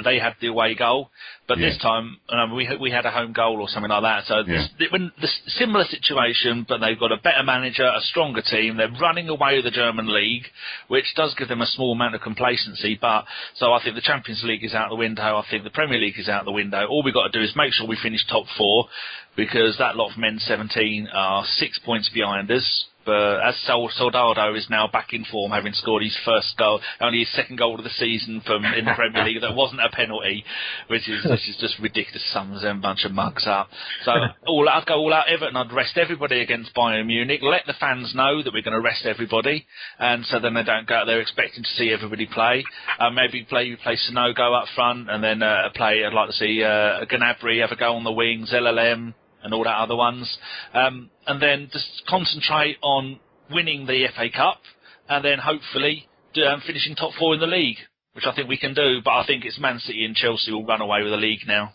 they had the away goal, but this time we had a home goal or something like that. So when the similar situation, but they've got a better manager, a stronger team. They're running away with the German league, which does give them a small amount of complacency. But so I think the Champions League is out the window. I think the Premier League is out the window. All we've got to do is make sure we finish top 4, because that lot of men's 17 are 6 points behind us. But as Soldado is now back in form, having scored his first goal, only his second goal of the season in the Premier League, that wasn't a penalty, which is just ridiculous. Sums them bunch of mugs up. So I'd go all out Everton. I'd rest everybody against Bayern Munich. Let the fans know that we're going to rest everybody, and so then they don't go out there expecting to see everybody play. Maybe play Sonogo up front, and then I'd like to see Gnabry have a go on the wings, LLM. And all that other ones, and then just concentrate on winning the FA Cup, and then hopefully finishing top 4 in the league, which I think we can do. But I think it's Man City and Chelsea will run away with the league now.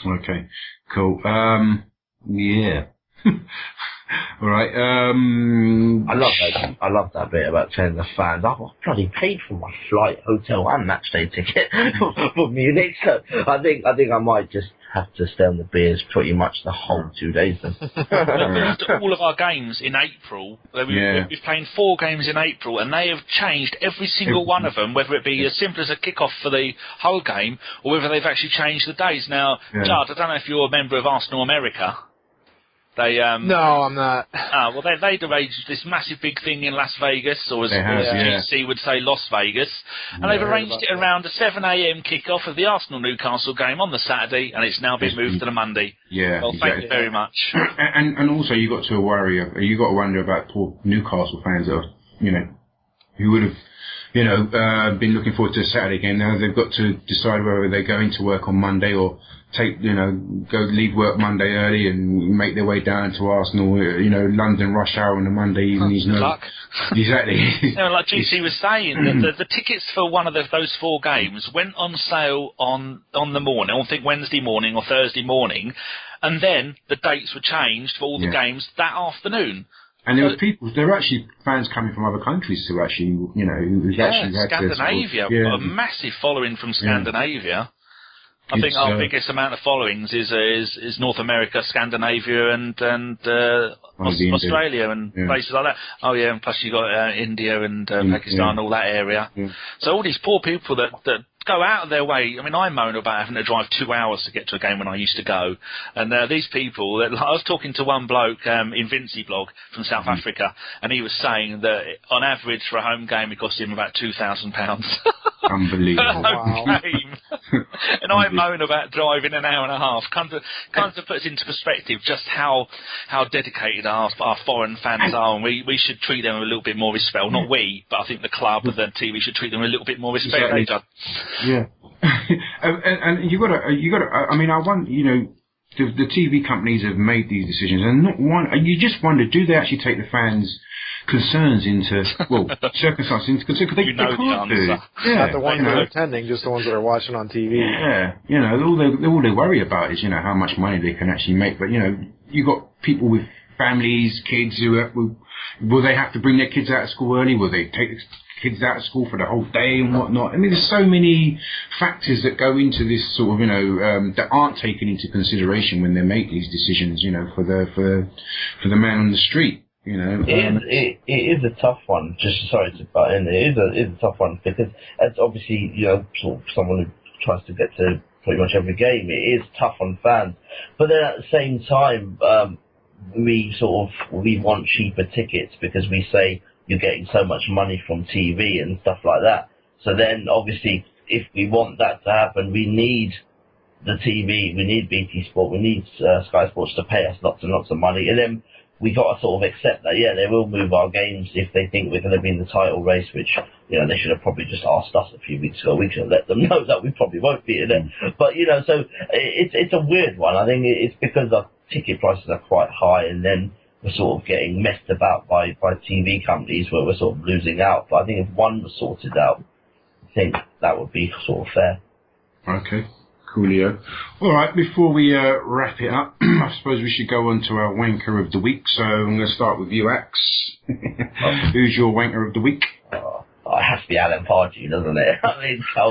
Okay, cool. Yeah. All right. I love that bit about telling the fans, I've bloody paid for my flight, hotel, and match day ticket for Munich. So I think I might just have to stay on the beers pretty much the whole 2 days then. All of our games in April, we've playing 4 games in April, and they have changed every single one of them, whether it be as simple as a kick-off for the whole game, or whether they've actually changed the days. Now, Judd, I don't know if you're a member of Arsenal America. No, I'm not. Well, they'd arranged this massive big thing in Las Vegas, or as GC would say, Las Vegas, and they've arranged it around a 7 a.m. kick-off of the Arsenal-Newcastle game on the Saturday, and it's now been moved to the Monday. Yeah, well, thank you very much. And also, you got to wonder about poor Newcastle fans that are, who would have, been looking forward to the Saturday game. Now they've got to decide whether they're going to work on Monday or leave work Monday early and make their way down to Arsenal. London rush hour on a Monday evening. Good luck. Exactly. Like GC was saying, the tickets for one of those 4 games went on sale on the morning, I think Wednesday morning or Thursday morning, and then the dates were changed for all the games that afternoon. And there were actually fans coming from other countries who actually, who actually had Scandinavia, a massive following from Scandinavia. I think our biggest amount of followings is North America, Scandinavia, and Australia and places like that. Oh yeah, and plus you got India and Pakistan, all that area. Yeah. So all these poor people that go out of their way. I mean, I moan about having to drive 2 hours to get to a game when I used to go. And these people, I was talking to one bloke in Vinci Blog from South Africa, and he was saying that on average for a home game it cost him about £2,000. Unbelievable. Wow. And I moan about driving an hour and a half. Kind of puts into perspective just how dedicated our foreign fans are, and we should treat them with a little bit more respect. Well, not we, but I think the club and the TV should treat them with a little bit more respect. Exactly. Yeah, and you got to. I mean, I want the TV companies have made these decisions, and not one. You just wonder, do they actually take the fans' concerns into circumstances into consideration? Because they can't do. Not the ones that are attending, just the ones that are watching on TV. Yeah, all they worry about is how much money they can actually make. But you got people with families, kids will they have to bring their kids out of school early? Will they take kids out of school for the whole day and whatnot? I mean, there's so many factors that go into this sort of, that aren't taken into consideration when they make these decisions, for the man on the street. It is a tough one. Just sorry to butt in. It is a tough one because it's obviously sort of someone who tries to get to pretty much every game. It is tough on fans, but then at the same time, we want cheaper tickets because we say you're getting so much money from TV and stuff like that. So then, obviously, if we want that to happen, we need the TV, we need BT Sport, we need Sky Sports to pay us lots and lots of money. And then we got to sort of accept that, they will move our games if they think we're going to be in the title race, which, they should have probably just asked us a few weeks ago. We should have let them know that we probably won't be in it. But, so it's a weird one. I think it's because our ticket prices are quite high, and then we're sort of getting messed about by TV companies where we're sort of losing out. But I think if one was sorted out, I think that would be sort of fair. Okay, coolio. All right, before we wrap it up, I suppose we should go on to our wanker of the week. So I'm going to start with you, Axe. Who's your wanker of the week? It has to be Alan Pardew, doesn't it? I mean, I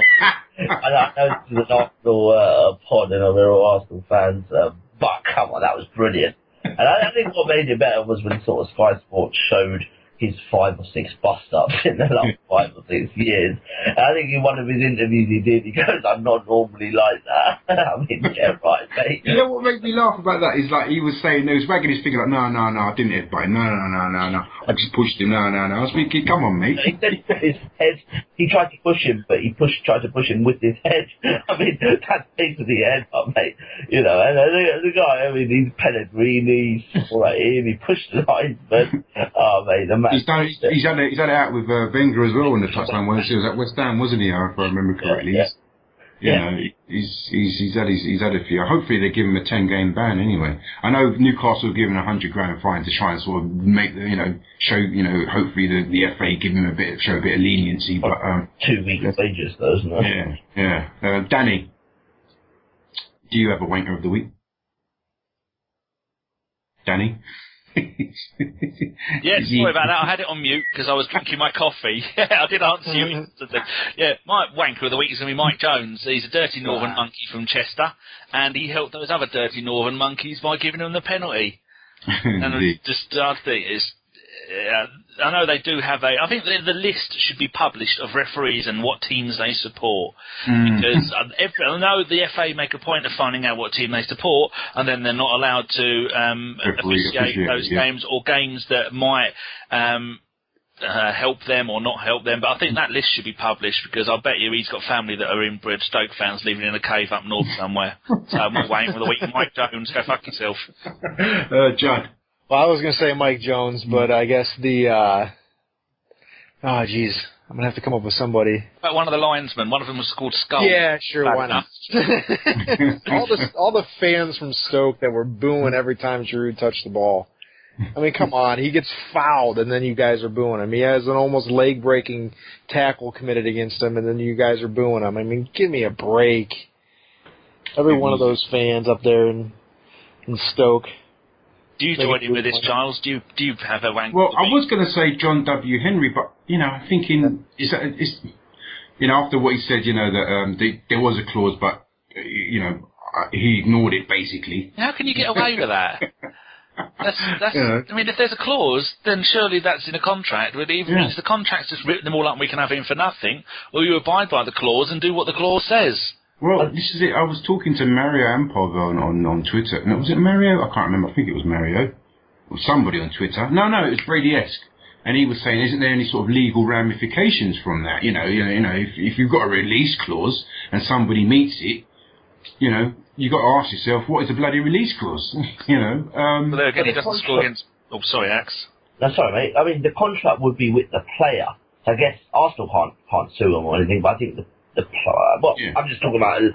know this is an Arsenal pod and we're all Arsenal fans, but come on, that was brilliant. And I think what made it better was when sort of Sky Sports showed his 5 or 6 bust-ups in the last 5 or 6 years. And I think in one of his interviews he goes, I'm not normally like that. I mean, yeah, right, mate. You know what made me laugh about that is like he was saying, he was wagging his finger like, no, I didn't hit by him. No. I just pushed him. No. I was thinking, come on, mate. He said he put his head, he tried to push him, but he tried to push him with his head. I mean, that's basically a head up, mate. And the guy, I mean, he's Pellegrini, he's all right in, he pushed the linesman. Oh, mate, the man. He's had it out with Wenger as well in the touchdown when he was at West Ham, wasn't he? If I remember correctly. He's had a few. Hopefully they give him a 10-game ban anyway. I know Newcastle have given £100,000 fine to try and sort of make show hopefully the FA give him a bit of leniency. But 2 weeks wages though, isn't it? Yeah. Danny, do you have a wanker of the week? Danny? Yeah, sorry about that. I had it on mute because I was drinking my coffee. I did answer you instantly. Yeah, my wanker of the week is going to be Mike Jones. He's a dirty northern monkey from Chester, and he helped those other dirty northern monkeys by giving them the penalty. And I think it's. I know they do have I think the list should be published of referees and what teams they support. Because I know the FA make a point of finding out what team they support, and then they're not allowed to officiate those games or games that might help them or not help them. But I think that list should be published because I bet you he's got family that are inbred Stoke fans living in a cave up north somewhere. So I'm waiting for the week. Mike Jones, go fuck yourself. Judd. Well, I was going to say Mike Jones, but I guess the... I'm gonna have to come up with somebody. But one of the linesmen, one of them was called Skull. Yeah, sure, why not? all the fans from Stoke that were booing every time Giroud touched the ball. I mean, come on, he gets fouled, and then you guys are booing him. He has an almost leg-breaking tackle committed against him, and then you guys are booing him. I mean, give me a break. Every one of those fans up there in Stoke. Do you join in with this, Giles? Do you have a wank? Well, I was going to say John W. Henry, but I'm thinking after what he said, that there was a clause, but he ignored it basically. How can you get away with that? That's I mean, if there's a clause, then surely that's in a contract. But even if the contract's just written them all up and we can have him for nothing, or you abide by the clause and do what the clause says. Well, this is it. I was talking to Mario Ampov on Twitter. No, was it Mario? I can't remember. I think it was Mario. Or somebody on Twitter. No, it was Brady-esque. And he was saying, isn't there any sort of legal ramifications from that? If you've got a release clause and somebody meets it, you've got to ask yourself, what is a bloody release clause? But there again, he doesn't score against... Oh, sorry, Axe. No, sorry, mate. I mean, the contract would be with the player. So I guess Arsenal can't sue him or anything, but I think I'm just talking about, it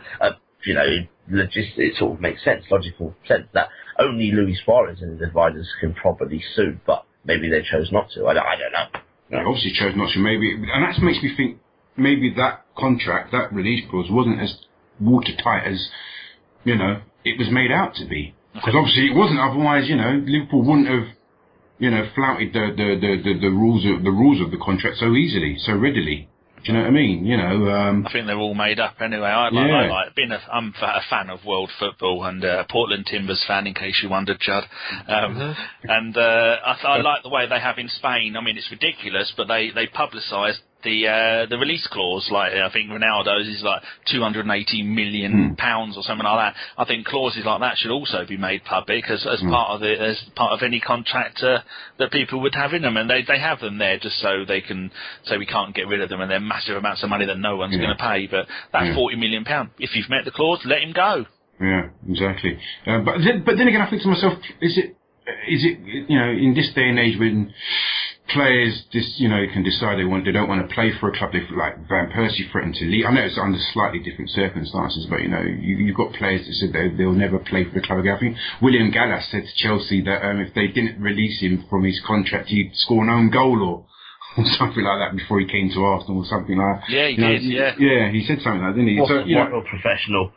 sort of makes sense, logical sense, that only Luis Suarez and his advisors can properly sue, but maybe they chose not to. I don't know. They obviously chose not to, maybe, and that makes me think maybe that contract, that release clause, wasn't as watertight as, it was made out to be. Because obviously it wasn't, otherwise, Liverpool wouldn't have, flouted the rules of the contract so easily, so readily. Do you know what I mean? I think they're all made up anyway. I'm a fan of world football and Portland Timbers fan, in case you wondered, Judd. And I like the way they have in Spain. I mean, it's ridiculous, but they publicise the release clause. Like, I think Ronaldo's is like £280 million or something like that. I think clauses like that should also be made public as part of any contract that people would have in them, and they have them there just so they can say we can't get rid of them, and they're massive amounts of money that no one's going to pay. But that's £40 million. If you've met the clause, let him go. Yeah, exactly. But then again, I think to myself, is it in this day and age when players can decide they don't want to play for a club, like Van Persie threatened to leave. I know it's under slightly different circumstances, but you've got players that said they'll never play for the club again. I think William Gallas said to Chelsea that if they didn't release him from his contract, he'd score an own goal or something like that before he came to Arsenal or something like that. Yeah, he did, yeah. Yeah, he said something like that, didn't he? What a professional.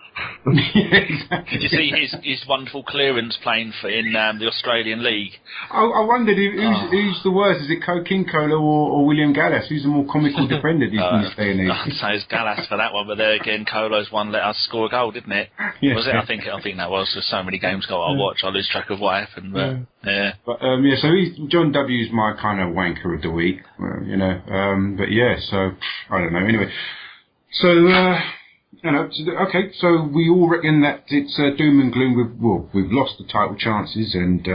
Yeah, exactly. Did you see his wonderful clearance playing in the Australian League? I wondered who's the worst. Is it King Colo or William Gallas? Who's the more comical defender in this day and age? I'd say it's Gallas for that one, but there again, Colo's one let us score a goal, didn't it? Yeah. Was it? I think that was. There's so many games I watch, I lose track of what happened. But, yeah. But so John W's my kind of wanker of the week, but yeah, so I don't know. Anyway, so okay, so we all reckon that it's doom and gloom. We've lost the title chances, and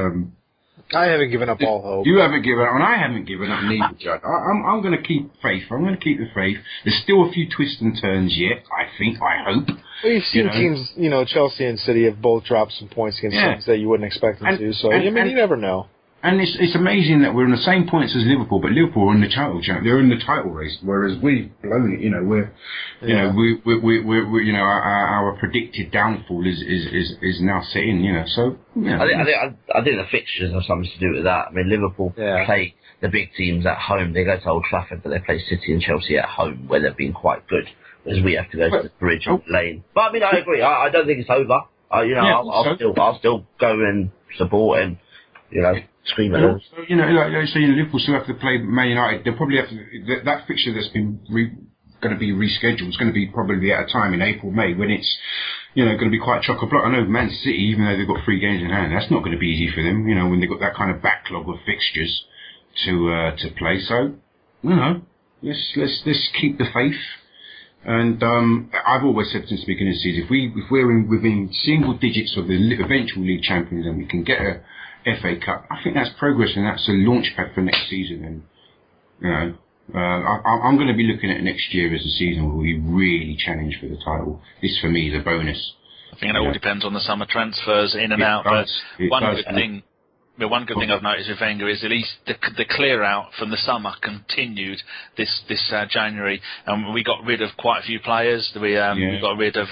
I haven't given up all hope. You haven't given up, and I haven't given up neither, Judd. I'm going to keep faith. I'm going to keep the faith. There's still a few twists and turns yet, I hope. Well, you've seen teams, Chelsea and City have both dropped some points against teams that you wouldn't expect them to. So, you never know. And it's amazing that we're on the same points as Liverpool, but Liverpool are in the title they're in the title race, whereas we've blown it. Our predicted downfall is now set in. So I think the fixtures have something to do with that. I mean, Liverpool play the big teams at home. They go to Old Trafford, but they play City and Chelsea at home, where they've been quite good. Whereas we have to go to the Bridge and Lane. But I mean, I agree. I don't think it's over. I'll still go and support and scream at them. So, Liverpool still have to play Man United. They'll probably have to that fixture that's been going to be rescheduled. It's going to be probably at a time in April, May when it's going to be quite chock-a-block. I know Man City, even though they've got 3 games in hand, that's not going to be easy for them. When they've got that kind of backlog of fixtures to play. So let's keep the faith. And I've always said since the beginning of the season, if we're within single digits of the eventual league champions and we can get a FA Cup, I think that's progress and that's a launch pad for next season. And I'm going to be looking at next year as a season where we really challenge for the title. This for me is a bonus. I think it all depends on the summer transfers in and out. But one good thing one good thing I've noticed with Wenger is at least the clear out from the summer continued this January, and we got rid of quite a few players. We got rid of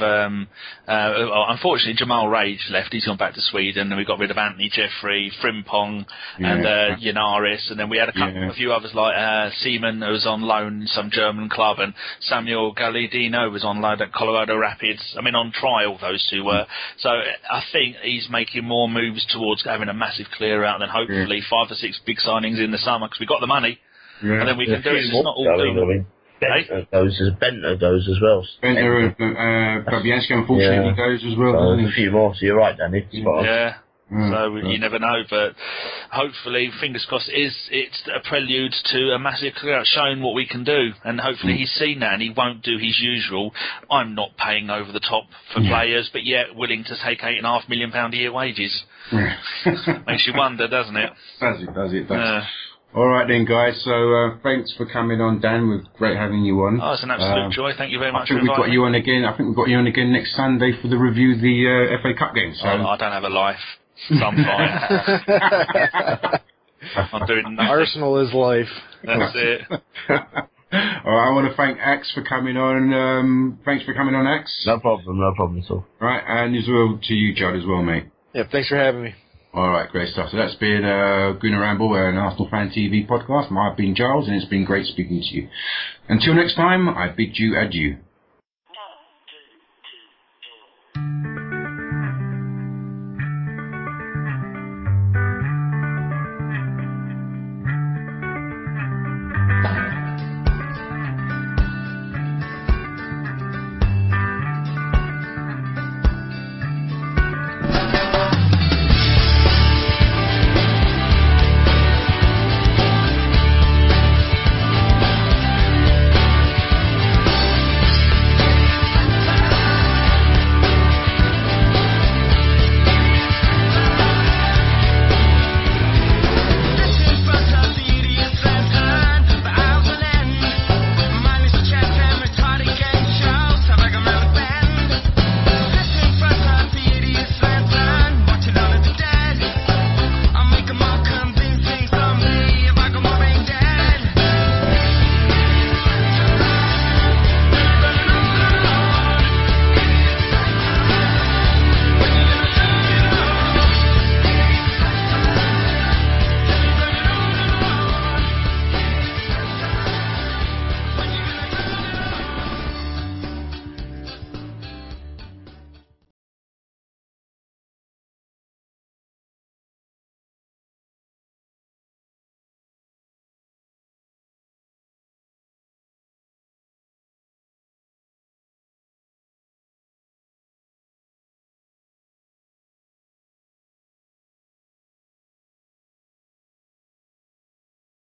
unfortunately Jamal Rage left. He's gone back to Sweden, and we got rid of Anthony Jeffrey, Frimpong, and Yanaris, and then we had a few others like Seaman, who was on loan in some German club, and Samuel Galladino was on loan at Colorado Rapids. I mean, on trial those two were. So I think he's making more moves towards having a massive clear out, then hopefully 5 or 6 big signings in the summer, because we got the money, and then we can do it. It's not all doom. Bentner goes as well. Bentner and Fabianski unfortunately goes as well. A few more, so you're right, Danny. So you never know, but hopefully, fingers crossed, it's a prelude to a massive clear out, showing what we can do, and hopefully he's seen that and he won't do his usual. I'm not paying over the top for players, but yet willing to take £8.5 million a year wages. Makes you wonder, doesn't it? Does it? All right then, guys. So thanks for coming on, Dan. We're great having you on. Oh, it's an absolute joy. Thank you very much. I think we've got you on again. I think we've got you on again next Sunday for the review of the FA Cup game. So I don't have a life. I'm fine. I'm doing nothing. Arsenal is life. That's it. All right, I want to thank Axe for coming on. Thanks for coming on, Axe. No problem at all. All right, and as well to you, Judd, as well, mate. Yeah, thanks for having me. All right, great stuff. So that's been Gooner Ramble, an Arsenal Fan TV podcast. I've been Giles, and it's been great speaking to you. Until next time, I bid you adieu.